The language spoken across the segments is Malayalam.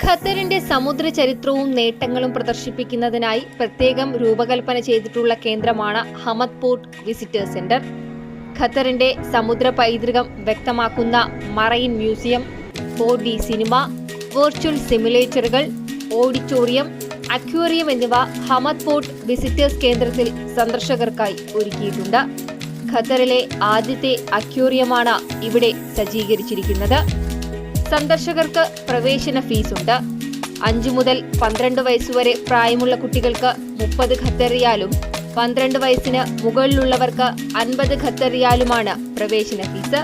ഖത്തറിന്റെ സമുദ്ര ചരിത്രവും നേട്ടങ്ങളും പ്രദർശിപ്പിക്കുന്നതിനായി പ്രത്യേകം രൂപകൽപ്പന ചെയ്തിട്ടുള്ള കേന്ദ്രമാണ് ഹമദ് പോർട്ട് വിസിറ്റേഴ്സ് സെന്റർ. ഖത്തറിന്റെ സമുദ്ര പൈതൃകം വ്യക്തമാക്കുന്ന marine museum, 4D cinema, virtual സിമുലേറ്ററുകൾ, ഓഡിറ്റോറിയം, അക്വേറിയം എന്നിവ ഹമദ് പോർട്ട് വിസിറ്റേഴ്സ് കേന്ദ്രത്തിൽ സന്ദർശകർക്കായി ഒരുക്കിയിട്ടുണ്ട്. ഖത്തറിലെ ആദ്യത്തെ അക്വേറിയമാണ് ഇവിടെ സജ്ജീകരിച്ചിരിക്കുന്നത്. സന്ദർശകർക്ക് പ്രവേശന ഫീസുണ്ട്. 5 മുതൽ 12 വയസ്സുവരെ പ്രായമുള്ള കുട്ടികൾക്ക് 30 ഖത്തർ റിയാലും 12 വയസ്സിന് മുകളിലുള്ളവർക്ക് 50 ഖത്തർ റിയാലുമാണ് പ്രവേശന ഫീസ്.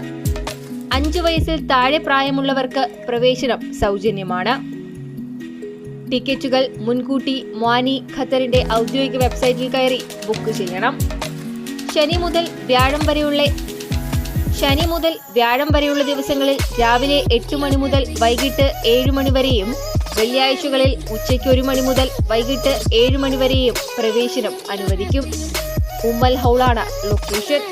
5 വയസ്സിൽ താഴെ പ്രായമുള്ളവർക്ക് പ്രവേശനം സൗജന്യമാണ്. ടിക്കറ്റുകൾ മുൻകൂട്ടി മുആനി ഖത്തറിന്റെ ഔദ്യോഗിക വെബ്സൈറ്റിൽ കയറി ബുക്ക് ചെയ്യണം. ശനി മുതൽ വ്യാഴം വരെയുള്ള ദിവസങ്ങളിൽ രാവിലെ 8 മണി മുതൽ വൈകിട്ട് 7 മണി വരെയും വെള്ളിയാഴ്ചകളിൽ ഉച്ചയ്ക്ക് 1 മണി മുതൽ വൈകിട്ട് 7 മണി വരെയും പ്രവേശനം അനുവദിക്കും. ഉമ്മൽ ഹൗളാണ് ലൊക്കേഷൻ.